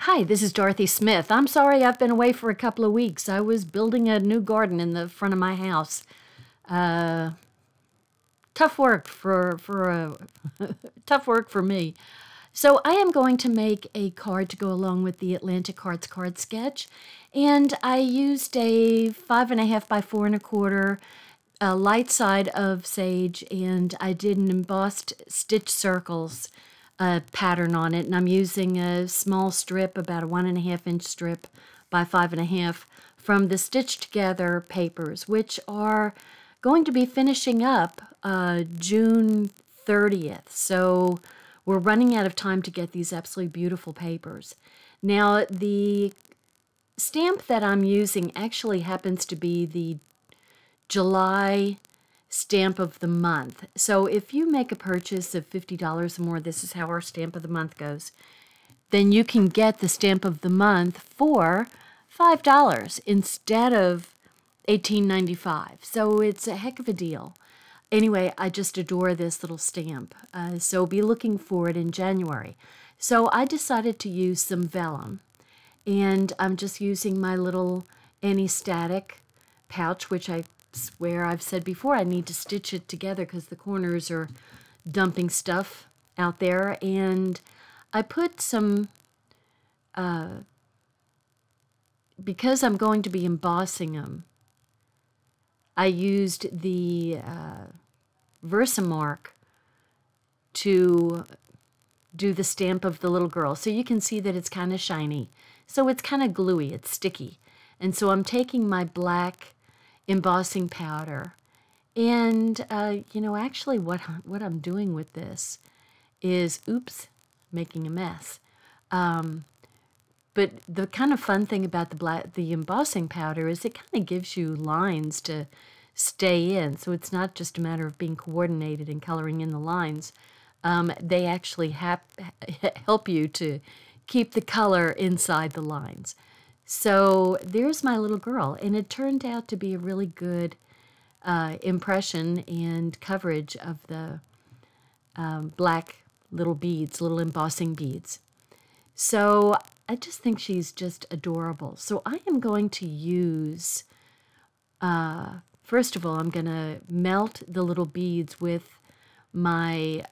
Hi, this is Dorothy Smith. I'm sorry I've been away for a couple of weeks. I was building a new garden in the front of my house. Tough work tough work for me. So I am going to make a card to go along with the Atlantic Hearts card sketch, and I used a 5.5 by 4.25 light side of sage, and I did an embossed stitch circles pattern on it, and I'm using a small strip, about a 1.5-inch strip by 5.5 from the Stitch Together papers, which are going to be finishing up June 30th. So we're running out of time to get these absolutely beautiful papers. Now, the stamp that I'm using actually happens to be the July stamp of the month. So if you make a purchase of $50 or more, this is how our stamp of the month goes, then you can get the stamp of the month for $5 instead of $18.95. So it's a heck of a deal. Anyway, I just adore this little stamp. So be looking for it in January. So I decided to use some vellum. And I'm just using my little anti-static pouch, which I swear I've said before I need to stitch it together because the corners are dumping stuff out there. And I put some, because I'm going to be embossing them, I used the Versamark to do the stamp of the little girl. So you can see that it's kind of shiny. So it's kind of gluey, it's sticky. And so I'm taking my black embossing powder. And, actually what I'm doing with this is, oops, making a mess. But the kind of fun thing about the embossing powder is it kind of gives you lines to stay in. So it's not just a matter of being coordinated and coloring in the lines. They actually help you to keep the color inside the lines. So there's my little girl, and it turned out to be a really good impression and coverage of the black little beads, little embossing beads. So I just think she's just adorable. So I am going to use, first of all, I'm going to melt the little beads with my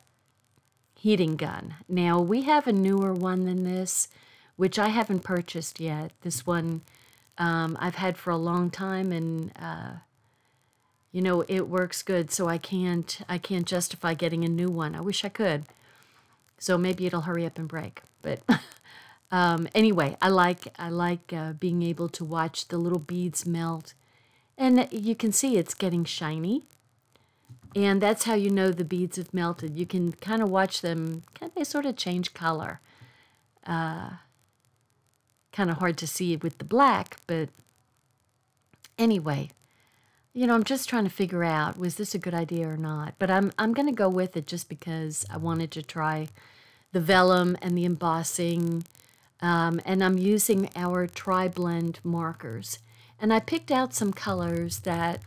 heating gun. Now, we have a newer one than this, which I haven't purchased yet. This one I've had for a long time, and it works good. So I can't justify getting a new one. I wish I could. So maybe it'll hurry up and break. But anyway, I like being able to watch the little beads melt, and you can see it's getting shiny. And that's how you know the beads have melted. You can kind of watch them. They sort of change color. Kind of hard to see with the black, but anyway, I'm just trying to figure out, was this a good idea or not? But I'm going to go with it just because I wanted to try the vellum and the embossing, and I'm using our tri-blend markers. And I picked out some colors that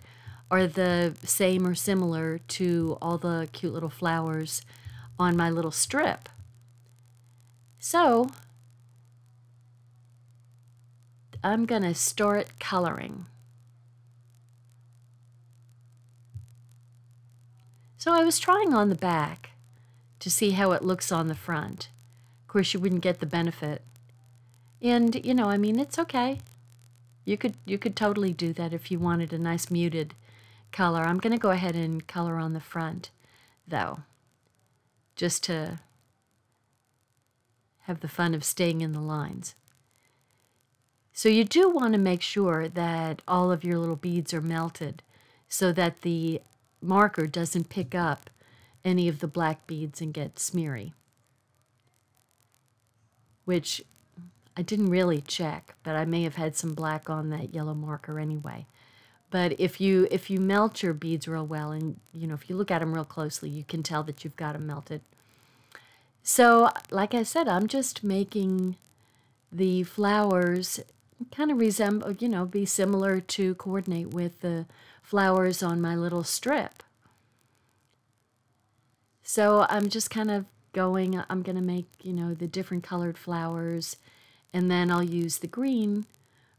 are the same or similar to all the cute little flowers on my little strip. So I'm going to start coloring. So I was trying on the back to see how it looks on the front. Of course, you wouldn't get the benefit. And, it's okay. You could totally do that if you wanted a nice muted color. I'm going to go ahead and color on the front, though, just to have the fun of staying in the lines. So you do want to make sure that all of your little beads are melted so that the marker doesn't pick up any of the black beads and get smeary, which I didn't really check, but I may have had some black on that yellow marker anyway. But if you melt your beads real well, and if you look at them real closely, you can tell that you've got them melted. So, like I said, I'm just making the flowers kind of resemble, be similar to coordinate with the flowers on my little strip. So I'm just kind of I'm going to make, the different colored flowers and then I'll use the green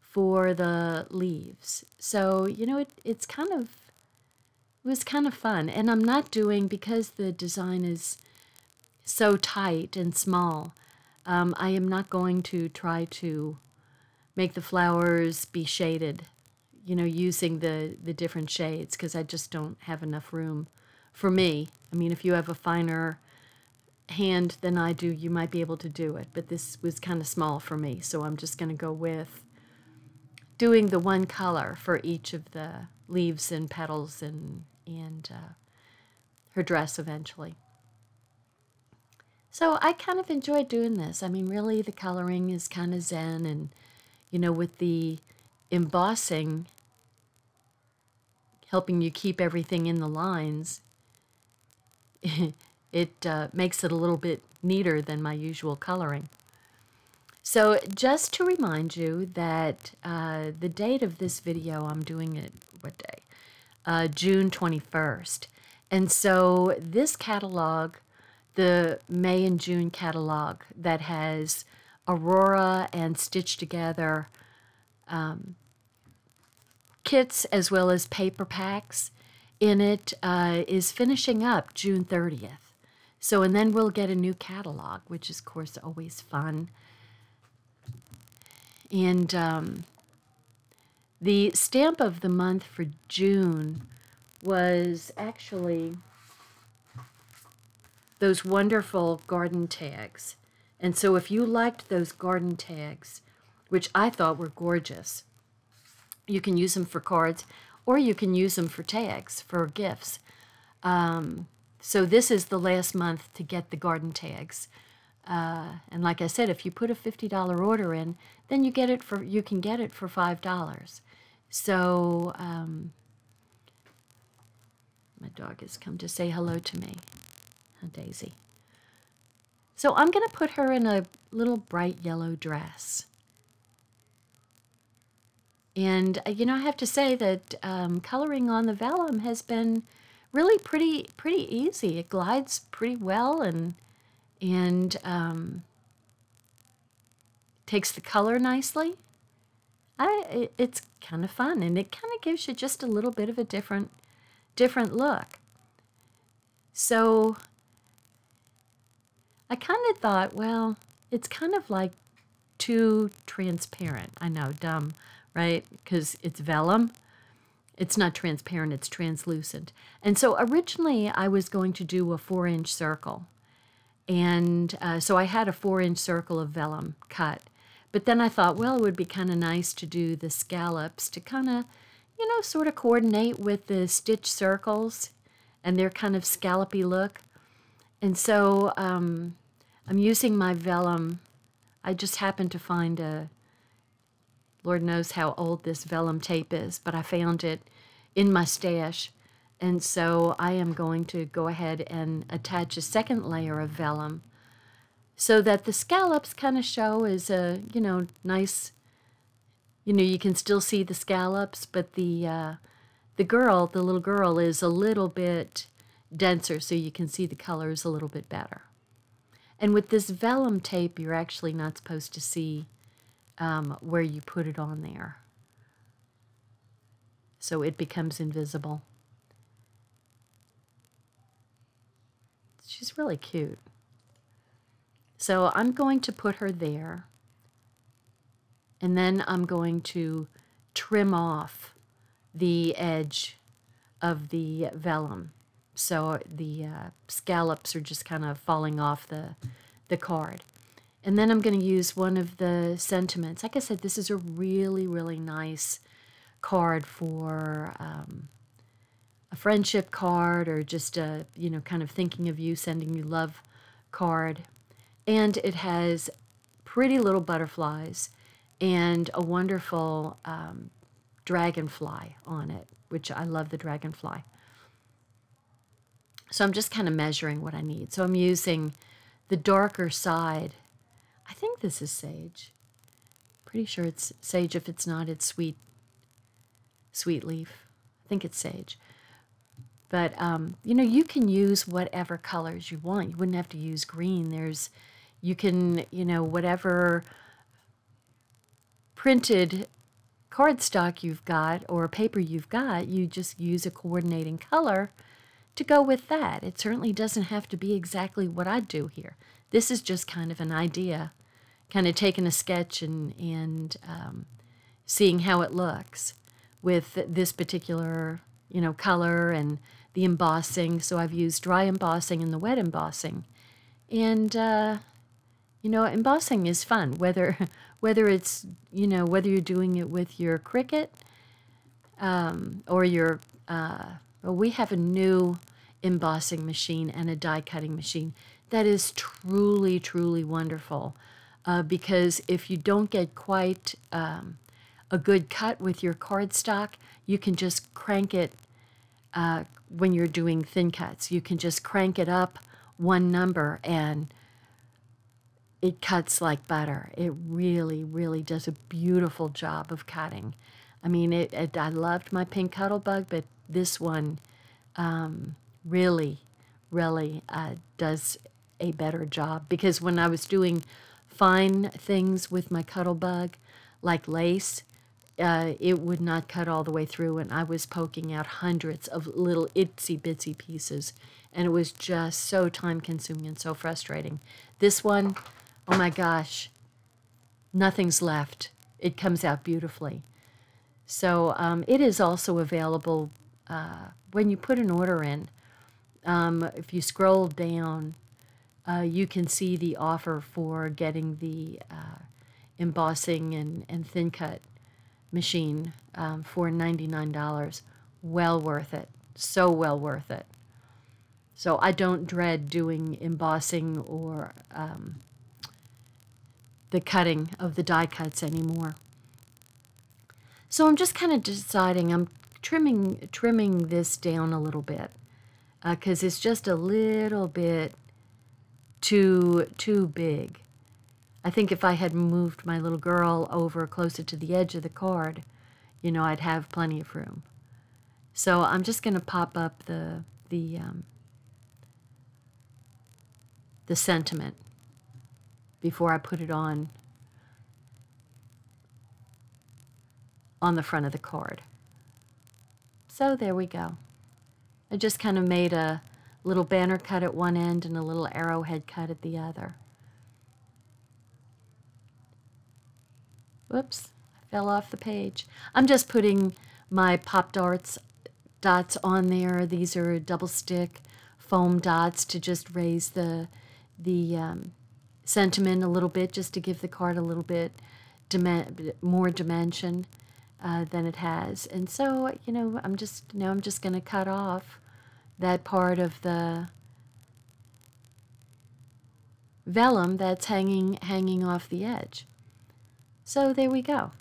for the leaves. So, you know, it was kind of fun. And I'm not doing, because the design is so tight and small, I am not going to try to make the flowers be shaded, you know, using the different shades, because I just don't have enough room for me. I mean, if you have a finer hand than I do, you might be able to do it, but this was kind of small for me, so I'm just going to go with doing the one color for each of the leaves and petals and her dress eventually. So I kind of enjoyed doing this. I mean, really, the coloring is kind of zen, and, you know, with the embossing helping you keep everything in the lines, it makes it a little bit neater than my usual coloring. So just to remind you that the date of this video, I'm doing it, what day? June 21st. And so this catalog, the May and June catalog that has Aurora and Stitch Together kits as well as paper packs in it, is finishing up June 30th. So, and then we'll get a new catalog, which is, of course, always fun. And the stamp of the month for June was actually those wonderful garden tags. And so if you liked those garden tags, which I thought were gorgeous, you can use them for cards, or you can use them for tags, for gifts. So this is the last month to get the garden tags. And like I said, if you put a $50 order in, then you can get it for $5. So my dog has come to say hello to me, Daisy. So I'm going to put her in a little bright yellow dress. And, you know, I have to say that coloring on the vellum has been really pretty easy. It glides pretty well and takes the color nicely. It's kind of fun, and it kind of gives you just a little bit of a different look. So I kind of thought, well, it's kind of like too transparent. I know, dumb, right? Because it's vellum. It's not transparent, it's translucent. And so originally I was going to do a 4-inch circle. And so I had a 4-inch circle of vellum cut. But then I thought, well, it would be kind of nice to do the scallops to kind of, you know, sort of coordinate with the stitch circles and their kind of scallopy look. And so I'm using my vellum. I just happened to find Lord knows how old this vellum tape is, but I found it in my stash. And so I am going to go ahead and attach a second layer of vellum so that the scallops kind of show as a, you know, nice, you know, you can still see the scallops, but the little girl is a little bit denser, so you can see the colors a little bit better. And with this vellum tape, you're actually not supposed to see where you put it on there. So it becomes invisible. She's really cute. So I'm going to put her there, and then I'm going to trim off the edge of the vellum. So the scallops are just kind of falling off the card. And then I'm going to use one of the sentiments. Like I said, this is a really, really nice card for a friendship card, or just a, you know, kind of thinking of you, sending you love card. And it has pretty little butterflies and a wonderful dragonfly on it, which I love the dragonfly. So I'm just kind of measuring what I need. So I'm using the darker side. I think this is sage. Pretty sure it's sage. If it's not, it's sweet leaf. I think it's sage. But, you know, you can use whatever colors you want. You wouldn't have to use green. You can, you know, whatever printed cardstock you've got or paper you've got, you just use a coordinating color to go with that. It certainly doesn't have to be exactly what I do here. This is just kind of an idea, kind of taking a sketch and seeing how it looks with this particular, color and the embossing. So I've used dry embossing and the wet embossing. And, embossing is fun, whether it's, whether you're doing it with your Cricut or your, well, we have a new embossing machine and a die cutting machine that is truly, truly wonderful. Because if you don't get quite a good cut with your cardstock, you can just crank it when you're doing thin cuts. You can just crank it up one number and it cuts like butter. It really, really does a beautiful job of cutting. I mean, I loved my pink Cuttlebug, but this one really, really does a better job. Because when I was doing fine things with my Cuttlebug, like lace, it would not cut all the way through, and I was poking out hundreds of little itsy-bitsy pieces, and it was just so time-consuming and so frustrating. This one, oh my gosh, nothing's left. It comes out beautifully. So it is also available when you put an order in. If you scroll down, you can see the offer for getting the embossing and thin cut machine for $99. Well worth it. So well worth it. So I don't dread doing embossing or the cutting of the die cuts anymore. So I'm just kind of deciding, I'm trimming this down a little bit because it's just a little bit too big. I think if I had moved my little girl over closer to the edge of the card, I'd have plenty of room. So I'm just going to pop up the sentiment before I put it on the front of the card. So there we go. I just kind of made a little banner cut at one end and a little arrowhead cut at the other. Whoops, I fell off the page. I'm just putting my pop dots on there. These are double stick foam dots to just raise the sentiment a little bit, just to give the card a little bit more dimension than it has. And so, I'm just going to cut off that part of the vellum that's hanging off the edge. So there we go.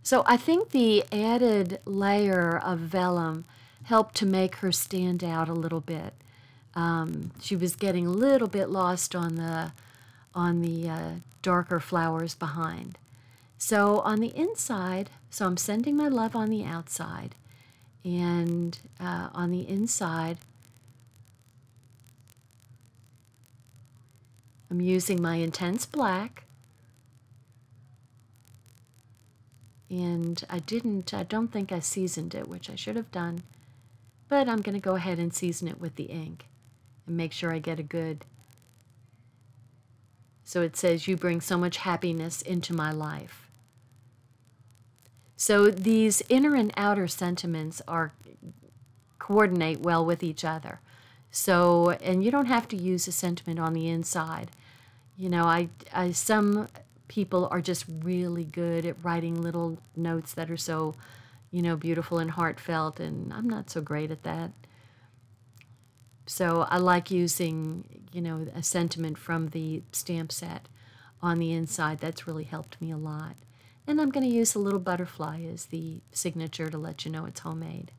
So I think the added layer of vellum helped to make her stand out a little bit. She was getting a little bit lost on the darker flowers behind. So on the inside, so I'm sending my love on the outside, and on the inside, I'm using my intense black, and I don't think I seasoned it, which I should have done, but I'm going to go ahead and season it with the ink and make sure I get a good. So it says, "You bring so much happiness into my life." So these inner and outer sentiments coordinate well with each other. So, and you don't have to use a sentiment on the inside. Some people are just really good at writing little notes that are so, beautiful and heartfelt, and I'm not so great at that. So I like using, a sentiment from the stamp set on the inside. That's really helped me a lot. And I'm going to use a little butterfly as the signature to let you know it's homemade.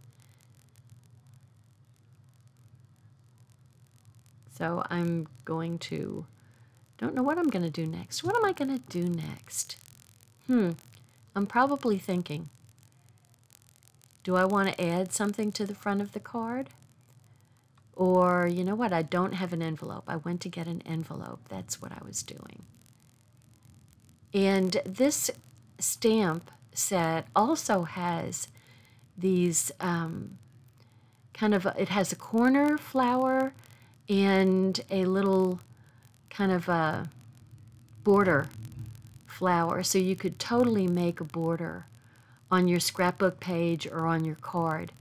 So I'm going to, don't know what I'm going to do next. What am I going to do next? I'm probably thinking, do I want to add something to the front of the card? Or, you know what, I don't have an envelope. I went to get an envelope. That's what I was doing. And this stamp set also has these it has a corner flower and a little kind of a border flower. So you could totally make a border on your scrapbook page or on your card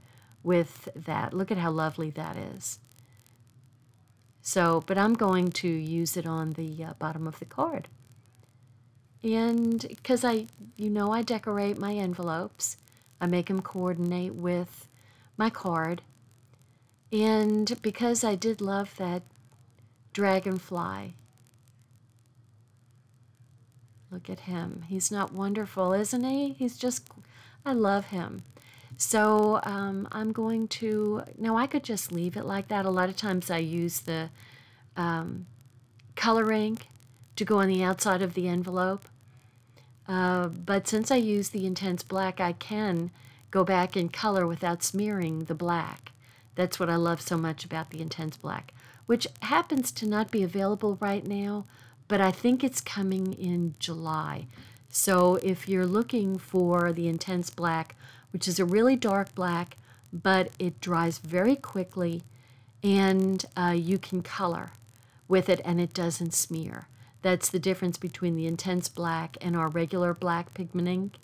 with that. Look at how lovely that is. So, but I'm going to use it on the bottom of the card. And because I decorate my envelopes, I make them coordinate with my card. And because I did love that dragonfly, look at him. He's not wonderful, isn't he? He's just, I love him. So I'm going to, now I could just leave it like that. A lot of times I use the color ink to go on the outside of the envelope. But since I use the intense black, I can go back and color without smearing the black. That's what I love so much about the intense black, which happens to not be available right now, but I think it's coming in July. So if you're looking for the intense black, which is a really dark black, but it dries very quickly, and you can color with it and it doesn't smear. That's the difference between the intense black and our regular black pigment ink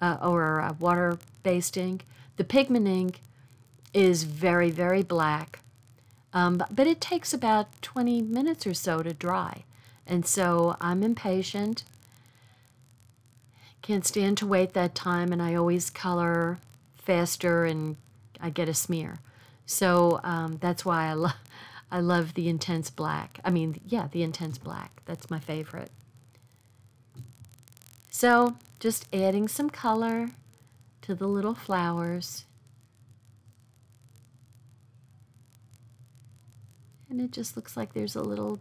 or water-based ink. The pigment ink is very, very black, but it takes about 20 minutes or so to dry. And so I'm impatient, can't stand to wait that time, and I always color faster and I get a smear. So that's why I love the intense black. I mean, yeah, the intense black. That's my favorite. So just adding some color to the little flowers. And it just looks like there's a little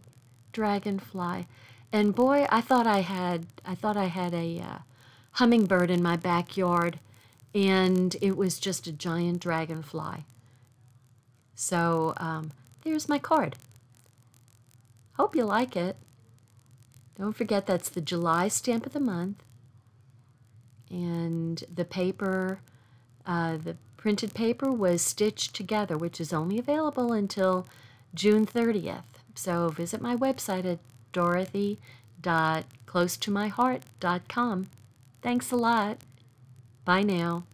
dragonfly. And boy, I thought I had a hummingbird in my backyard, and it was just a giant dragonfly. So there's my card. Hope you like it. Don't forget that's the July stamp of the month. And the paper, the printed paper was stitched together, which is only available until June 30th. So visit my website at dorothy.closetomyheart.com. Thanks a lot. Bye now.